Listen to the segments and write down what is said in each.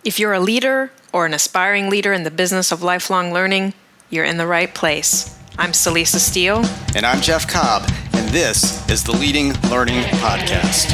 If you're a leader or an aspiring leader in the business of lifelong learning, you're in the right place. I'm Celisa Steele. And I'm Jeff Cobb, and this is the Leading Learning Podcast.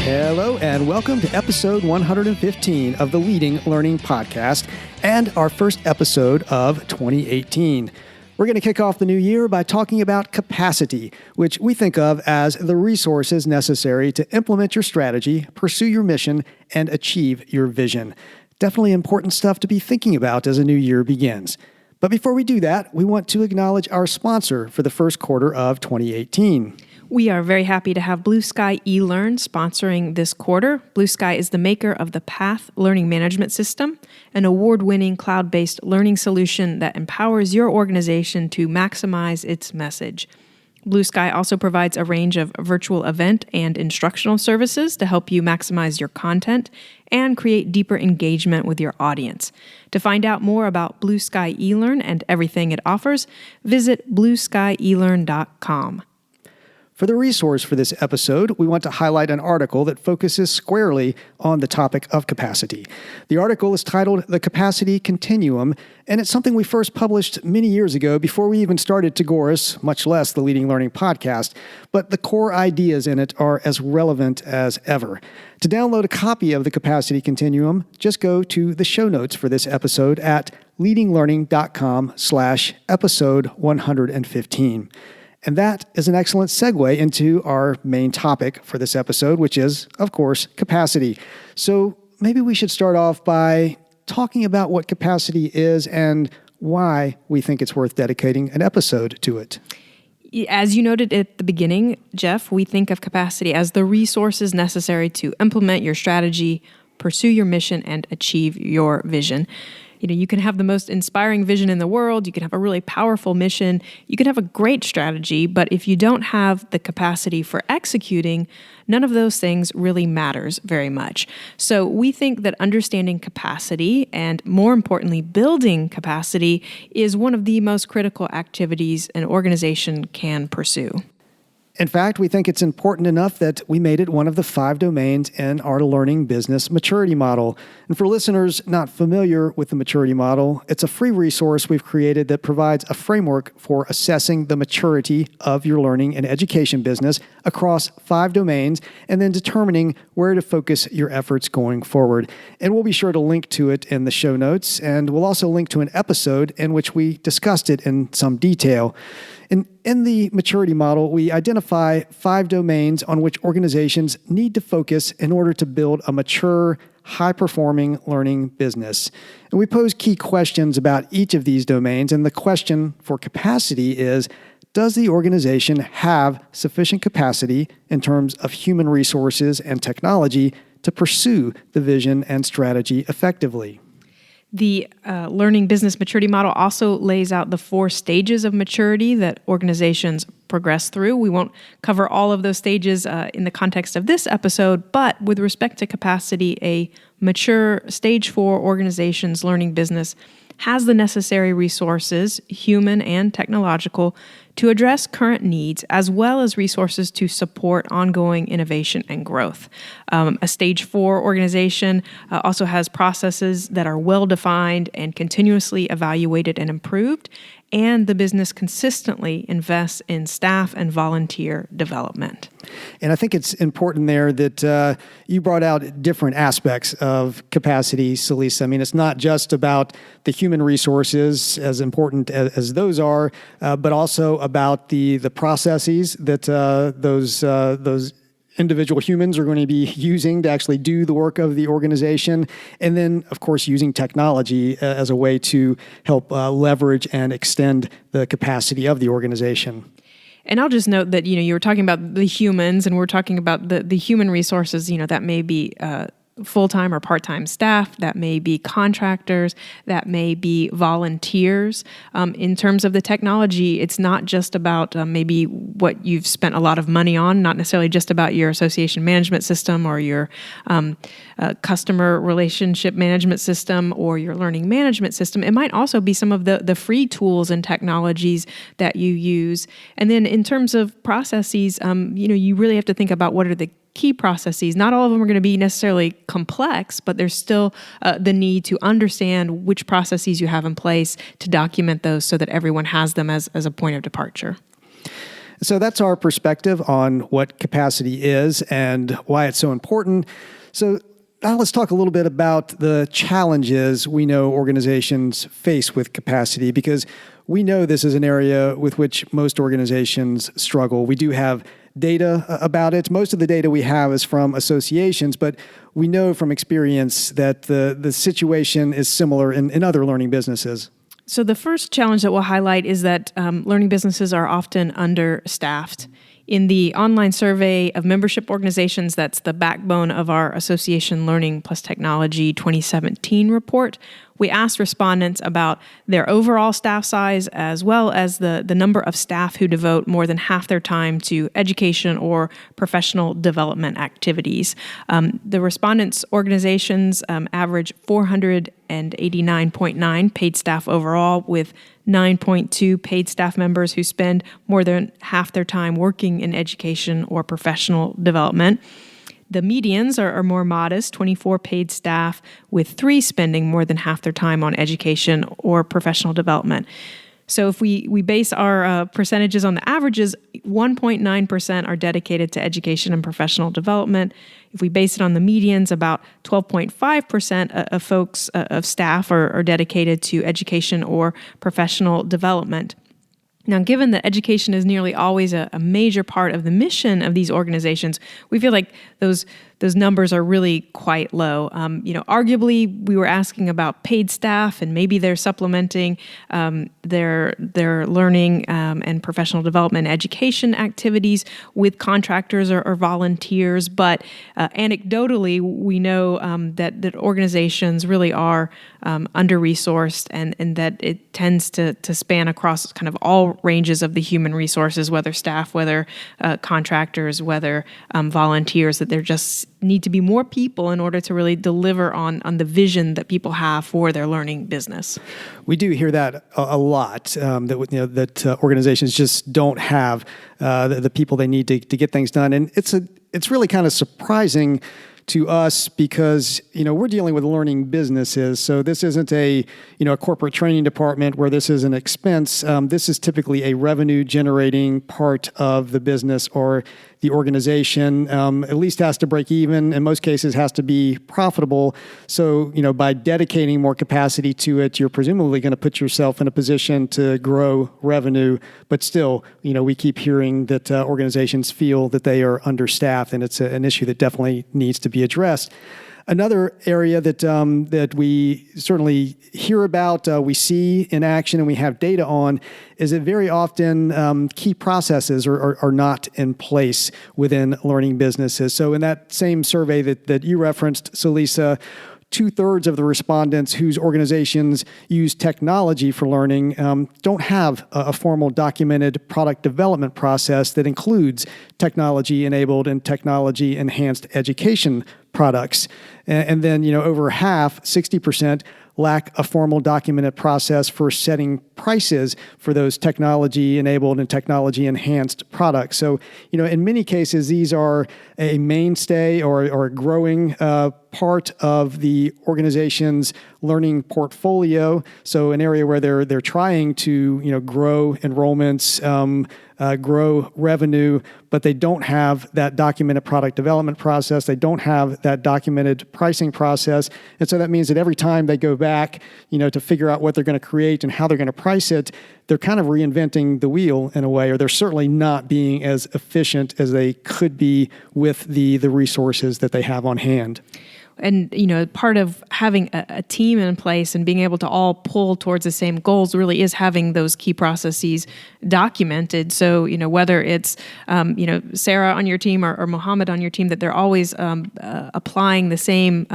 Hello, and welcome to episode 115 of the Leading Learning Podcast, and our first episode of 2018. We're going to kick off the new year by talking about capacity, which we think of as the resources necessary to implement your strategy, pursue your mission, and achieve your vision. Definitely important stuff to be thinking about as a new year begins. But before we do that, we want to acknowledge our sponsor for the first quarter of 2018. We are very happy to have Blue Sky eLearn sponsoring this quarter. Blue Sky is the maker of the Path Learning Management System, an award-winning cloud-based learning solution that empowers your organization to maximize its message. Blue Sky also provides a range of virtual event and instructional services to help you maximize your content and create deeper engagement with your audience. To find out more about Blue Sky eLearn and everything it offers, visit blueskyelearn.com. For the resource for this episode, we want to highlight an article that focuses squarely on the topic of capacity. The article is titled The Capacity Continuum, and it's something we first published many years ago before we even started Tagoras, much less the Leading Learning Podcast, but the core ideas in it are as relevant as ever. To download a copy of The Capacity Continuum, just go to the show notes for this episode at leadinglearning.com/episode 115. And that is an excellent segue into our main topic for this episode, which is, of course, capacity. So maybe we should start off by talking about what capacity is and why we think it's worth dedicating an episode to it. As you noted at the beginning, Jeff, we think of capacity as the resources necessary to implement your strategy, pursue your mission, and achieve your vision. You can have the most inspiring vision in the world, you can have a really powerful mission, you can have a great strategy, but if you don't have the capacity for executing, none of those things really matters very much. So we think that understanding capacity, and more importantly, building capacity, is one of the most critical activities an organization can pursue. In fact, we think it's important enough that we made it one of the 5 domains in our learning business maturity model. And for listeners not familiar with the maturity model, it's a free resource we've created that provides a framework for assessing the maturity of your learning and education business across 5 domains and then determining where to focus your efforts going forward. And we'll be sure to link to it in the show notes, and we'll also link to an episode in which we discussed it in some detail. In the maturity model, we identify 5 domains on which organizations need to focus in order to build a mature, high-performing learning business. And we pose key questions about each of these domains, and the question for capacity is, does the organization have sufficient capacity in terms of human resources and technology to pursue the vision and strategy effectively? The learning business maturity model also lays out the 4 stages of maturity that organizations progress through. We won't cover all of those stages in the context of this episode, but with respect to capacity, a mature stage 4 organization's learning business has the necessary resources, human and technological, to address current needs, as well as resources to support ongoing innovation and growth. A stage 4 organization also has processes that are well-defined and continuously evaluated and improved, and the business consistently invests in staff and volunteer development. And I think it's important there that you brought out different aspects of capacity, Celisa. I mean, it's not just about the human resources, as important as those are, but also about the processes that those individual humans are going to be using to actually do the work of the organization. And then, of course, using technology as a way to help leverage and extend the capacity of the organization. And I'll just note that, you were talking about the humans and we're talking about the human resources, that may be full-time or part-time staff, that may be contractors, that may be volunteers. In terms of the technology, it's not just about maybe what you've spent a lot of money on, not necessarily just about your association management system or your customer relationship management system or your learning management system. It might also be some of the free tools and technologies that you use. And then in terms of processes, you really have to think about what are the key processes. Not all of them are going to be necessarily complex, but there's still the need to understand which processes you have in place to document those so that everyone has them as a point of departure. So that's our perspective on what capacity is and why it's so important. So now let's talk a little bit about the challenges we know organizations face with capacity, because we know this is an area with which most organizations struggle. We do have data about it. Most of the data we have is from associations, but we know from experience that the situation is similar in other learning businesses. So the first challenge that we'll highlight is that learning businesses are often understaffed. In the online survey of membership organizations, that's the backbone of our Association Learning Plus Technology 2017 report, we asked respondents about their overall staff size as well as the number of staff who devote more than half their time to education or professional development activities. The respondents' organizations average 489.9 paid staff overall, with 9.2 paid staff members who spend more than half their time working in education or professional development. The medians are more modest, 24 paid staff, with 3 spending more than half their time on education or professional development. So if we base our percentages on the averages, 1.9% are dedicated to education and professional development. If we base it on the medians, about 12.5% of folks, of staff are dedicated to education or professional development. Now, given that education is nearly always a major part of the mission of these organizations, we feel like those numbers are really quite low. Arguably, we were asking about paid staff, and maybe they're supplementing their learning and professional development education activities with contractors or volunteers. But anecdotally, we know that organizations really are under-resourced, and that it tends to span across kind of all ranges of the human resources, whether staff, whether contractors, whether volunteers, that there just need to be more people in order to really deliver on the vision that people have for their learning business. We do hear that a lot, that organizations just don't have the people they need to get things done. And it's really kind of surprising to us because, we're dealing with learning businesses. So this isn't a corporate training department where this is an expense. This is typically a revenue generating part of the business or the organization. At least has to break even. In most cases, has to be profitable. So, by dedicating more capacity to it, you're presumably going to put yourself in a position to grow revenue. But still, we keep hearing that organizations feel that they are understaffed, and it's an issue that definitely needs to be addressed. Another area that we certainly hear about, we see in action, and we have data on, is that very often key processes are not in place within learning businesses. So in that same survey that you referenced, Celisa, 2/3 of the respondents whose organizations use technology for learning don't have a formal documented product development process that includes technology-enabled and technology-enhanced education products. And then, over half, 60%, lack a formal documented process for setting prices for those technology-enabled and technology-enhanced products. So, in many cases, these are a mainstay or a growing part of the organization's learning portfolio. So, an area where they're trying to, grow enrollments, grow revenue, but they don't have that documented product development process. They don't have that documented pricing process. And so that means that every time they go back, to figure out what they're going to create and how they're going to price it, they're kind of reinventing the wheel in a way, or they're certainly not being as efficient as they could be with the resources that they have on hand. And, part of having a team in place and being able to all pull towards the same goals really is having those key processes documented. So, whether it's, Sarah on your team or Mohammed on your team, that they're always applying the same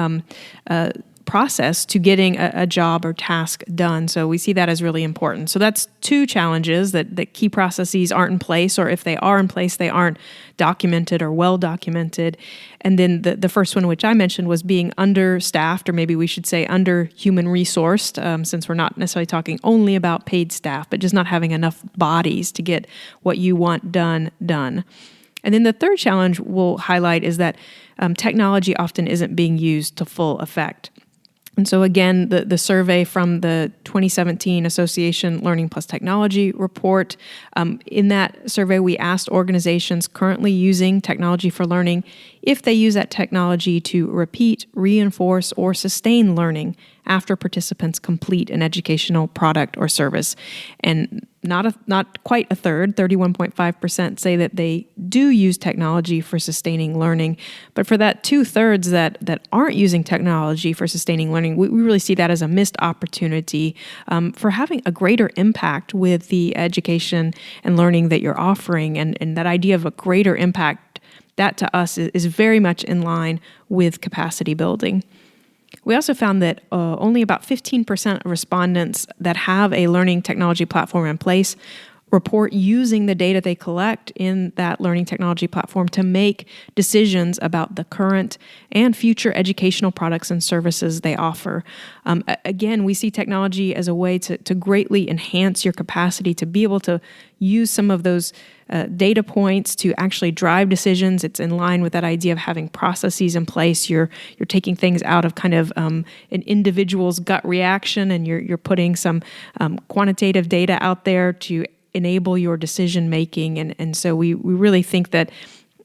process to getting a job or task done. So we see that as really important. So that's two challenges, that key processes aren't in place, or if they are in place, they aren't documented or well documented. And then the first one, which I mentioned, was being understaffed, or maybe we should say under human resourced, since we're not necessarily talking only about paid staff, but just not having enough bodies to get what you want done. And then the third challenge we'll highlight is that technology often isn't being used to full effect. And so again, the survey from the 2017 Association Learning Plus Technology report, in that survey we asked organizations currently using technology for learning if they use that technology to repeat, reinforce, or sustain learning after participants complete an educational product or service. And not quite a third, 31.5% say that they do use technology for sustaining learning. But for that 2/3 that aren't using technology for sustaining learning, we really see that as a missed opportunity for having a greater impact with the education and learning that you're offering. And that idea of a greater impact, that to us is very much in line with capacity building. We also found that only about 15% of respondents that have a learning technology platform in place report using the data they collect in that learning technology platform to make decisions about the current and future educational products and services they offer. Again, we see technology as a way to greatly enhance your capacity to be able to use some of those data points to actually drive decisions. It's in line with that idea of having processes in place. You're taking things out of kind of an individual's gut reaction, and you're putting some quantitative data out there to enable your decision making. And so we really think that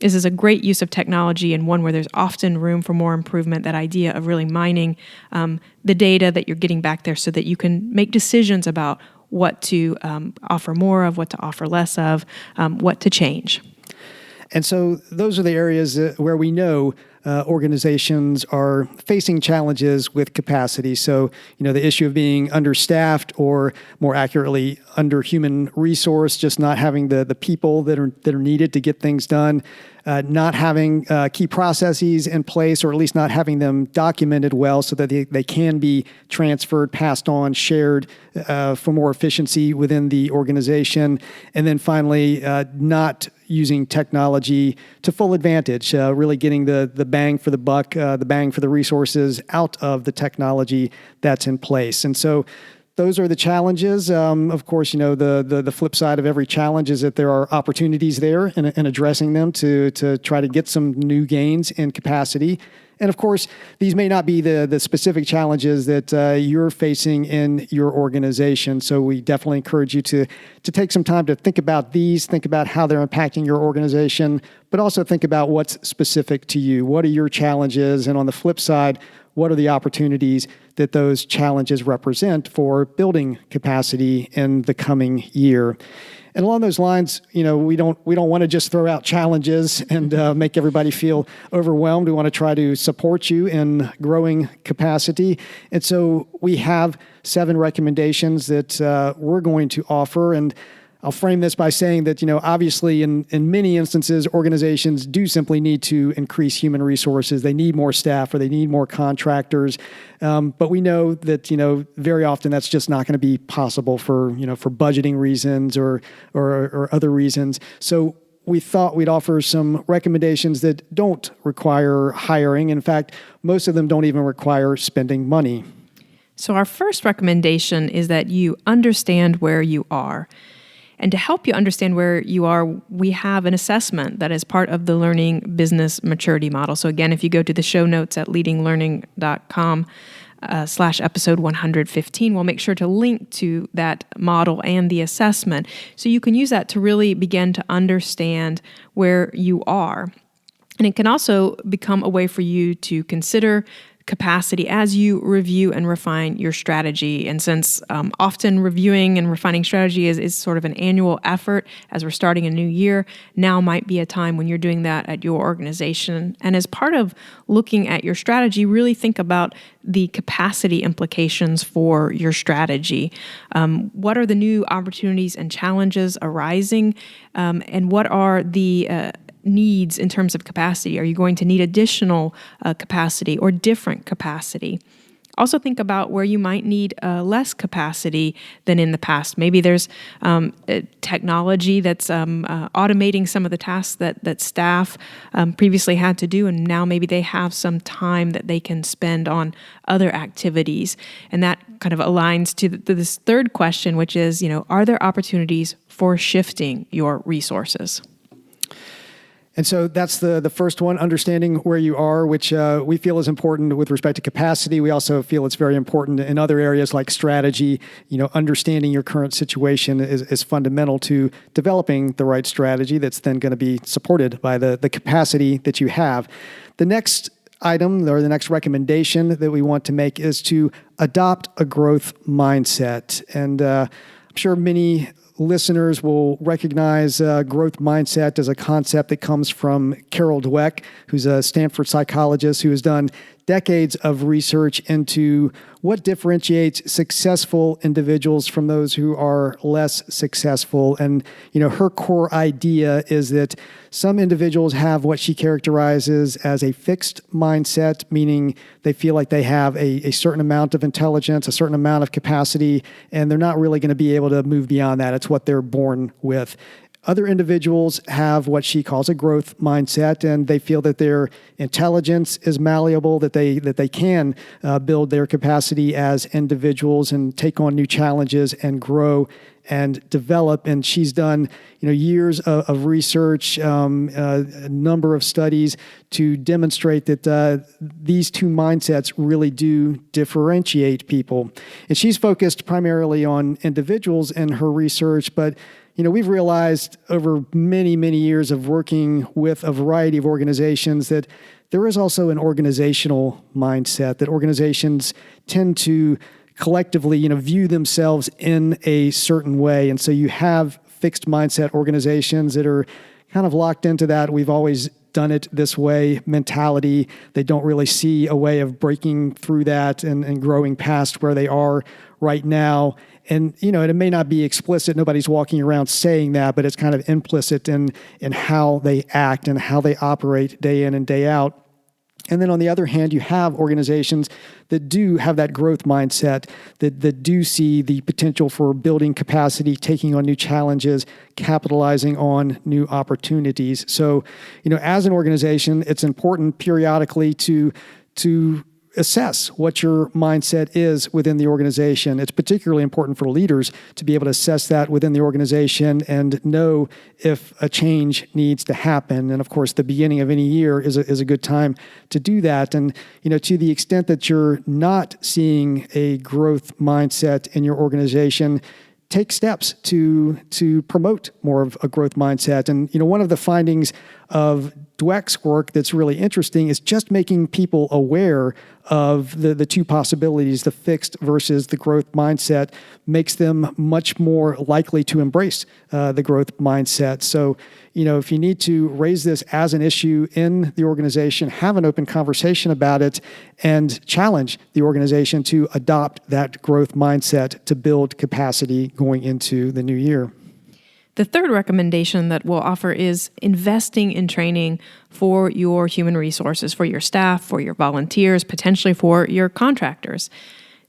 this is a great use of technology, and one where there's often room for more improvement, that idea of really mining the data that you're getting back there so that you can make decisions about what to offer more of, what to offer less of, what to change. And so those are the areas where we know organizations are facing challenges with capacity. So, the issue of being understaffed, or more accurately, under human resource, just not having the people that are needed to get things done, not having key processes in place, or at least not having them documented well so that they can be transferred, passed on, shared for more efficiency within the organization. And then finally, not using technology to full advantage, really getting the bang for the buck, the bang for the resources out of the technology that's in place. And so those are the challenges. Of course, the flip side of every challenge is that there are opportunities there in addressing them to try to get some new gains in capacity. And of course, these may not be the specific challenges that you're facing in your organization. So we definitely encourage you to take some time to think about these, think about how they're impacting your organization, but also think about what's specific to you. What are your challenges? And on the flip side, what are the opportunities that those challenges represent for building capacity in the coming year? And along those lines, we don't want to just throw out challenges and make everybody feel overwhelmed. We want to try to support you in growing capacity. And so we have 7 recommendations that we're going to offer. And I'll frame this by saying that, obviously in many instances, organizations do simply need to increase human resources. They need more staff, or they need more contractors. But we know that, very often that's just not going to be possible for budgeting reasons or other reasons. So we thought we'd offer some recommendations that don't require hiring. In fact, most of them don't even require spending money. So our first recommendation is that you understand where you are. And to help you understand where you are, we have an assessment that is part of the Learning Business Maturity Model. So again, if you go to the show notes at leadinglearning.com /episode 115, we'll make sure to link to that model and the assessment. So you can use that to really begin to understand where you are. And it can also become a way for you to consider capacity as you review and refine your strategy. And since often reviewing and refining strategy is sort of an annual effort as we're starting a new year, now might be a time when you're doing that at your organization. And as part of looking at your strategy, really think about the capacity implications for your strategy. What are the new opportunities and challenges arising? And what are the needs in terms of capacity? Are you going to need additional capacity or different capacity? Also think about where you might need less capacity than in the past. Maybe there's technology that's automating some of the tasks that staff previously had to do, and now maybe they have some time that they can spend on other activities. And that kind of aligns to this third question, which is, are there opportunities for shifting your resources? And so that's the first one, understanding where you are, which we feel is important with respect to capacity. We also feel it's very important in other areas like strategy. Understanding your current situation is fundamental to developing the right strategy that's then going to be supported by the capacity that you have. The next item or the next recommendation that we want to make is to adopt a growth mindset. And I'm sure many listeners will recognize growth mindset as a concept that comes from Carol Dweck, who's a Stanford psychologist who has done decades of research into what differentiates successful individuals from those who are less successful. And, her core idea is that some individuals have what she characterizes as a fixed mindset, meaning they feel like they have a certain amount of intelligence, a certain amount of capacity, and they're not really going to be able to move beyond that. It's what they're born with. Other individuals have what she calls a growth mindset, and they feel that their intelligence is malleable, that they can build their capacity as individuals and take on new challenges and grow and develop. And she's done years of research, a number of studies to demonstrate that these two mindsets really do differentiate people. And she's focused primarily on individuals in her research, but we've realized over many, many years of working with a variety of organizations that there is also an organizational mindset, that organizations tend to collectively, view themselves in a certain way. And so you have fixed mindset organizations that are kind of locked into that we've always done it this way mentality. They don't really see a way of breaking through that and growing past where they are right now. And, it may not be explicit. Nobody's walking around saying that, but it's kind of implicit in how they act and how they operate day in and day out. And then on the other hand, you have organizations that do have that growth mindset, that do see the potential for building capacity, taking on new challenges, capitalizing on new opportunities. So, as an organization, it's important periodically to assess what your mindset is within the organization. It's particularly important for leaders to be able to assess that within the organization and know if a change needs to happen. And of course, the beginning of any year is a good time to do that. And, to the extent that you're not seeing a growth mindset in your organization, take steps to promote more of a growth mindset. And, one of the findings of Dweck's work that's really interesting is just making people aware of the two possibilities, the fixed versus the growth mindset, makes them much more likely to embrace the growth mindset. So, if you need to raise this as an issue in the organization, have an open conversation about it and challenge the organization to adopt that growth mindset to build capacity going into the new year. The third recommendation that we'll offer is investing in training for your human resources, for your staff, for your volunteers, potentially for your contractors.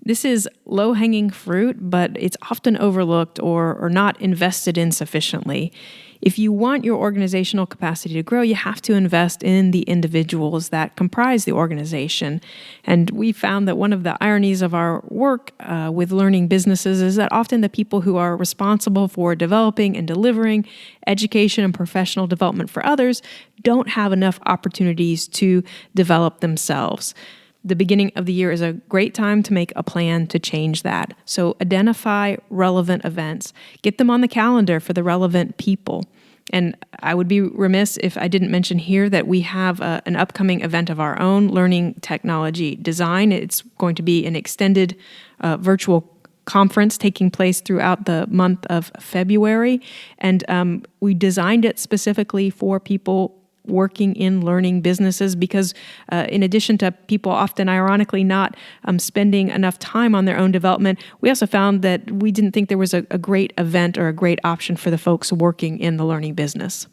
This is low-hanging fruit, but it's often overlooked or not invested in sufficiently. If you want your organizational capacity to grow, you have to invest in the individuals that comprise the organization. And we found that one of the ironies of our work with learning businesses is that often the people who are responsible for developing and delivering education and professional development for others don't have enough opportunities to develop themselves. The beginning of the year is a great time to make a plan to change that. So identify relevant events, get them on the calendar for the relevant people. And I would be remiss if I didn't mention here that we have an upcoming event of our own, Learning Technology Design. It's going to be an extended virtual conference taking place throughout the month of February. And we designed it specifically for people working in learning businesses because in addition to people often ironically not spending enough time on their own development, we also found that we didn't think there was a great event or a great option for the folks working in the learning business.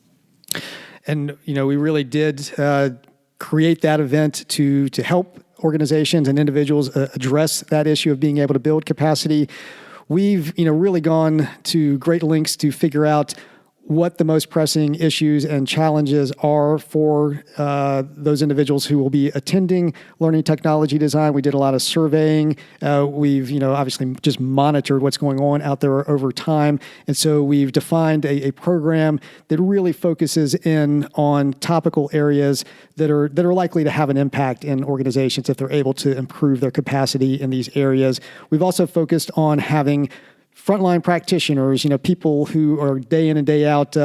And, we really did create that event to help organizations and individuals address that issue of being able to build capacity. We've, really gone to great lengths to figure out what the most pressing issues and challenges are for those individuals who will be attending Learning Technology Design. We did a lot of surveying. We've, obviously just monitored what's going on out there over time. And so we've defined a program that really focuses in on topical areas that are likely to have an impact in organizations if they're able to improve their capacity in these areas. We've also focused on having frontline practitioners, people who are day in and day out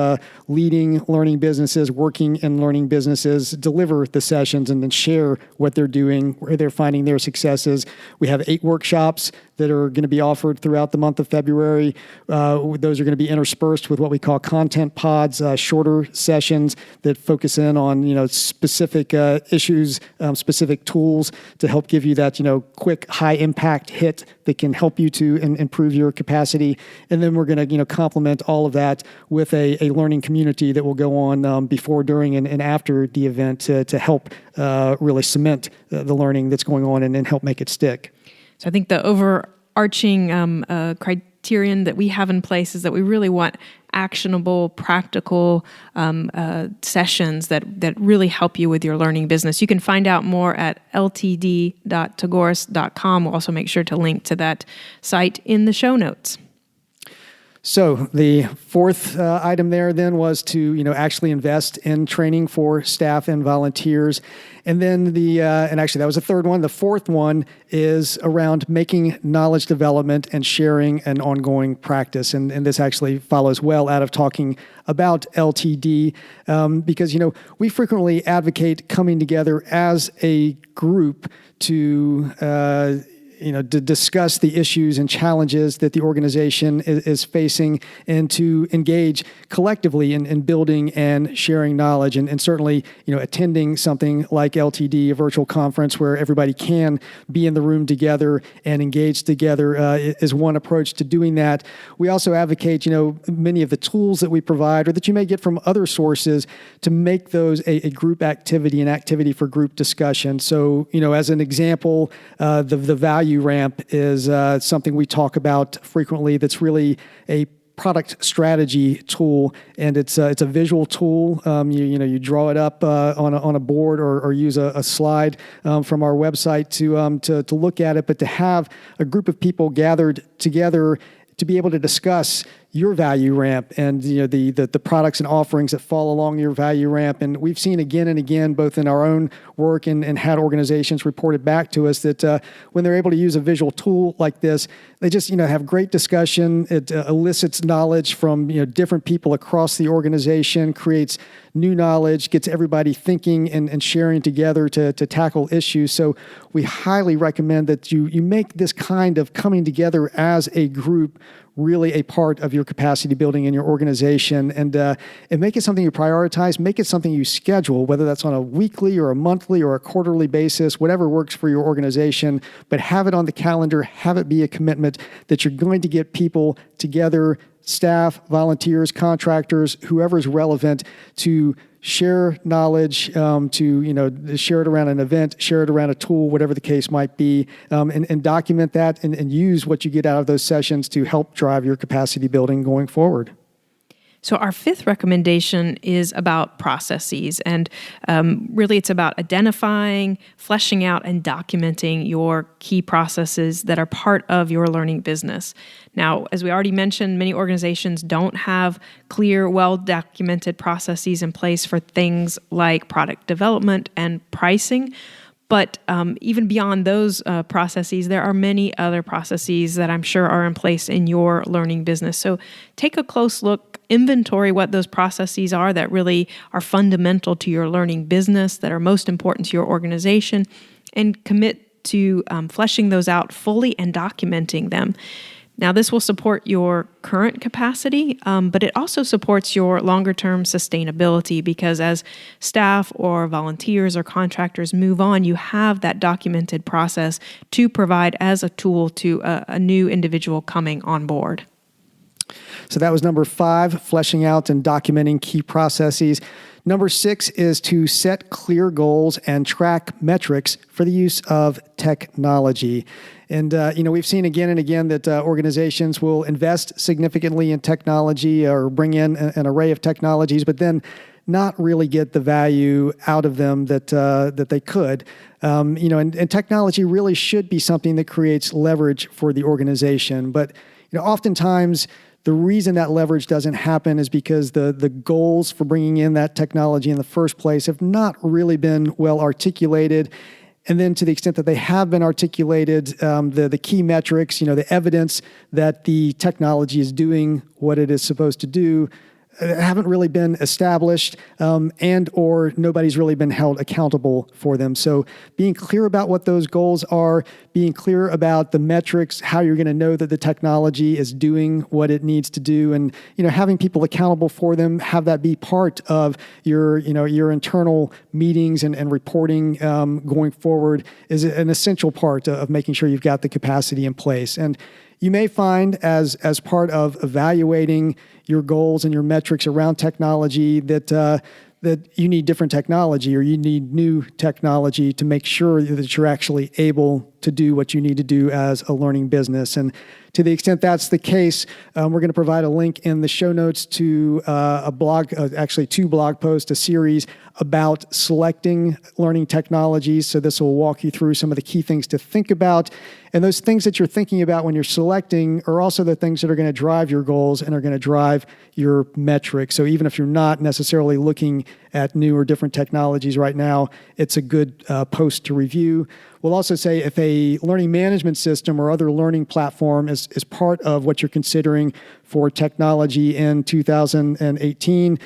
leading learning businesses, working in learning businesses, deliver the sessions and then share what they're doing, where they're finding their successes. We have 8 workshops that are going to be offered throughout the month of February. Those are going to be interspersed with what we call content pods, shorter sessions that focus in on specific issues, specific tools to help give you that quick high impact hit that can help you to improve your capacity. And then we're going to complement all of that with a learning community that will go on before, during, and after the event to help really cement the learning that's going on and help make it stick. So I think the overarching criterion that we have in place is that we really want actionable, practical sessions that really help you with your learning business. You can find out more at ltd.tagoras.com. We'll also make sure to link to that site in the show notes. So the fourth item there then was to actually invest in training for staff and volunteers, and then and actually that was the third one. The fourth one is around making knowledge development and sharing an ongoing practice, and this actually follows well out of talking about LTD because we frequently advocate coming together as a group to to discuss the issues and challenges that the organization is facing and to engage collectively in building and sharing knowledge. And certainly, attending something like LTD, a virtual conference where everybody can be in the room together and engage together is one approach to doing that. We also advocate, many of the tools that we provide or that you may get from other sources to make those a group activity, an activity for group discussion. So, as an example, the value ramp is something we talk about frequently that's really a product strategy tool, and it's a visual tool. You draw it up on a board or use a slide from our website to look at it, but to have a group of people gathered together to be able to discuss your value ramp and the products and offerings that fall along your value ramp. And we've seen again and again, both in our own work and had organizations reported back to us that when they're able to use a visual tool like this, they just have great discussion. It elicits knowledge from different people across the organization, creates new knowledge, gets everybody thinking and sharing together to tackle issues. So we highly recommend that you make this kind of coming together as a group really a part of your capacity building in your organization, and make it something you prioritize, make it something you schedule, whether that's on a weekly or a monthly or a quarterly basis, whatever works for your organization, but have it on the calendar, have it be a commitment that you're going to get people together, staff, volunteers, contractors, whoever's relevant, to share knowledge, to share it around an event, share it around a tool, whatever the case might be, and document that and use what you get out of those sessions to help drive your capacity building going forward. So our fifth recommendation is about processes, and really it's about identifying, fleshing out, and documenting your key processes that are part of your learning business. Now, as we already mentioned, many organizations don't have clear, well-documented processes in place for things like product development and pricing. But even beyond those processes, there are many other processes that I'm sure are in place in your learning business. So take a close look, inventory what those processes are that really are fundamental to your learning business, that are most important to your organization, and commit to fleshing those out fully and documenting them. Now, this will support your current capacity, but it also supports your longer-term sustainability because as staff or volunteers or contractors move on, you have that documented process to provide as a tool to a new individual coming on board. So that was number 5, fleshing out and documenting key processes. Number 6 is to set clear goals and track metrics for the use of technology. And, we've seen again and again that organizations will invest significantly in technology or bring in an array of technologies, but then not really get the value out of them that they could. And technology really should be something that creates leverage for the organization. But, oftentimes the reason that leverage doesn't happen is because the goals for bringing in that technology in the first place have not really been well articulated. And then to the extent that they have been articulated, the key metrics, the evidence that the technology is doing what it is supposed to do, haven't really been established, and or nobody's really been held accountable for them. So being clear about what those goals are, being clear about the metrics, how you're going to know that the technology is doing what it needs to do, and having people accountable for them, have that be part of your internal meetings and reporting going forward is an essential part of making sure you've got the capacity in place. And you may find as part of evaluating your goals and your metrics around technology that you need different technology or you need new technology to make sure that you're actually able to do what you need to do as a learning business. And to the extent that's the case, we're going to provide a link in the show notes to a blog, actually 2 blog posts, a series about selecting learning technologies. So this will walk you through some of the key things to think about. And those things that you're thinking about when you're selecting are also the things that are going to drive your goals and are going to drive your metrics. So even if you're not necessarily looking at new or different technologies right now, it's a good post to review. We'll also say if a learning management system or other learning platform is part of what you're considering for technology in 2018,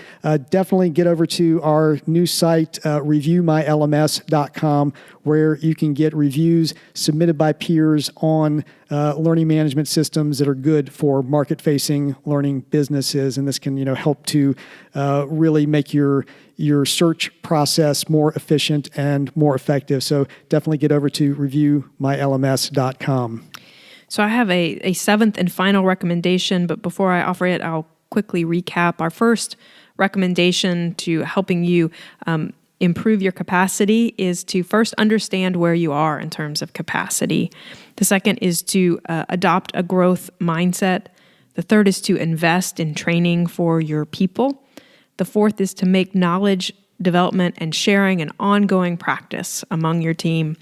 definitely get over to our new site, reviewmylms.com, where you can get reviews submitted by peers on learning management systems that are good for market-facing learning businesses. And this can, help to really make your search process more efficient and more effective. So definitely get over to reviewmylms.com. So I have a 7th and final recommendation, but before I offer it, I'll quickly recap. Our first recommendation to helping you improve your capacity is to first understand where you are in terms of capacity. The second is to adopt a growth mindset. The third is to invest in training for your people. The fourth is to make knowledge development and sharing an ongoing practice among your team.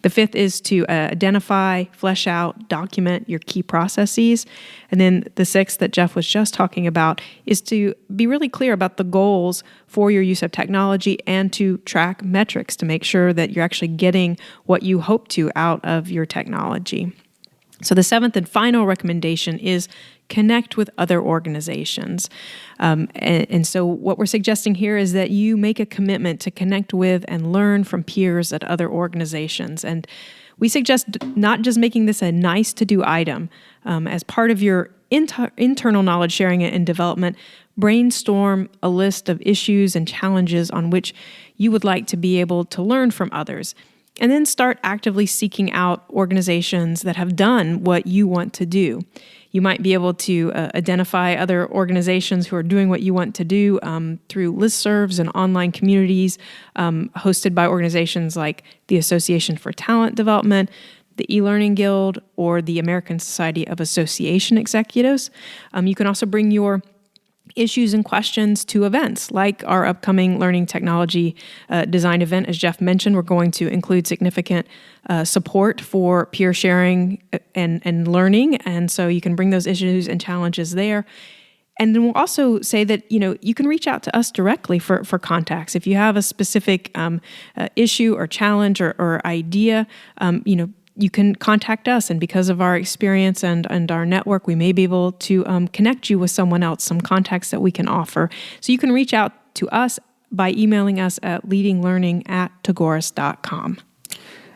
The fifth is to identify, flesh out, document your key processes. And then the sixth that Jeff was just talking about is to be really clear about the goals for your use of technology and to track metrics to make sure that you're actually getting what you hope to out of your technology. So the 7th and final recommendation is connect with other organizations. And so what we're suggesting here is that you make a commitment to connect with and learn from peers at other organizations. And we suggest not just making this a nice to do item. As part of your internal knowledge sharing and development, brainstorm a list of issues and challenges on which you would like to be able to learn from others. And then start actively seeking out organizations that have done what you want to do. You might be able to identify other organizations who are doing what you want to do through listservs and online communities hosted by organizations like the Association for Talent Development, the E-Learning Guild, or the American Society of Association Executives. You can also bring your issues and questions to events like our upcoming Learning Technology Design event. As Jeff mentioned, we're going to include significant support for peer sharing and learning. And so you can bring those issues and challenges there. And then we'll also say that, you can reach out to us directly for contacts. If you have a specific issue or challenge or idea, you can contact us. And because of our experience and our network, we may be able to connect you with someone else, some contacts that we can offer. So you can reach out to us by emailing us at leadinglearning@tagoras.com.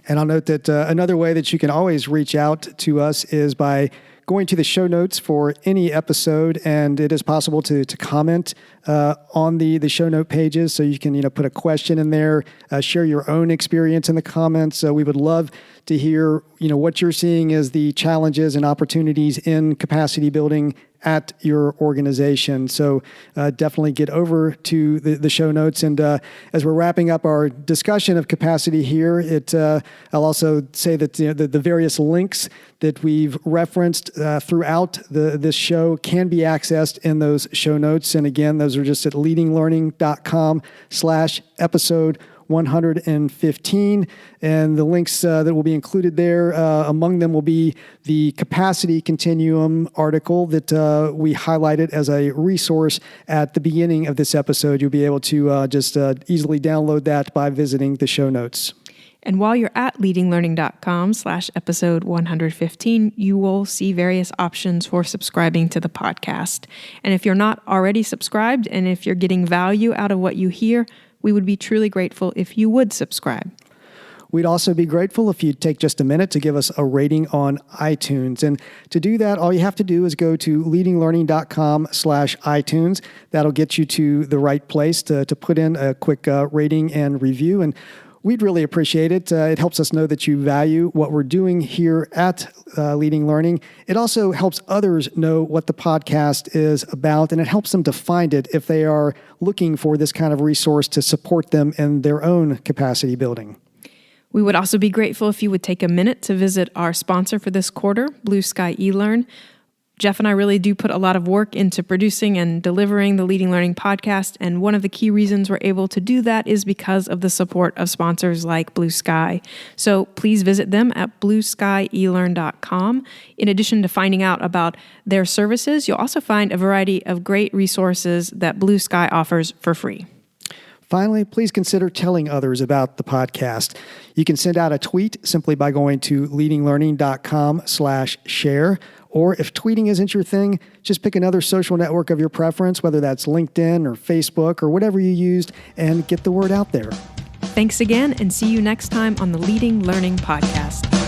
And I'll note that another way that you can always reach out to us is by going to the show notes for any episode, and it is possible to comment on the show note pages. So you can put a question in there, share your own experience in the comments. We would love to hear what you're seeing as the challenges and opportunities in capacity building at your organization. So definitely get over to the show notes. And as we're wrapping up our discussion of capacity here, I'll also say that the various links that we've referenced throughout this show can be accessed in those show notes. And again, those are just at leadinglearning.com/episode 115. And the links that will be included there, among them will be the Capacity Continuum article that we highlighted as a resource at the beginning of this episode. You'll be able to just easily download that by visiting the show notes. And while you're at leadinglearning.com/episode 115, you will see various options for subscribing to the podcast. And if you're not already subscribed, and if you're getting value out of what you hear, we would be truly grateful if you would subscribe. We'd also be grateful if you'd take just a minute to give us a rating on iTunes. And to do that, all you have to do is go to leadinglearning.com/iTunes. That'll get you to the right place to put in a quick rating and review. And we'd really appreciate it. It helps us know that you value what we're doing here at Leading Learning. It also helps others know what the podcast is about, and it helps them to find it if they are looking for this kind of resource to support them in their own capacity building. We would also be grateful if you would take a minute to visit our sponsor for this quarter, Blue Sky eLearn. Jeff and I really do put a lot of work into producing and delivering the Leading Learning podcast, and one of the key reasons we're able to do that is because of the support of sponsors like Blue Sky. So please visit them at blueskyelearn.com. In addition to finding out about their services, you'll also find a variety of great resources that Blue Sky offers for free. Finally, please consider telling others about the podcast. You can send out a tweet simply by going to leadinglearning.com/share. Or if tweeting isn't your thing, just pick another social network of your preference, whether that's LinkedIn or Facebook or whatever you used, and get the word out there. Thanks again, and see you next time on the Leading Learning Podcast.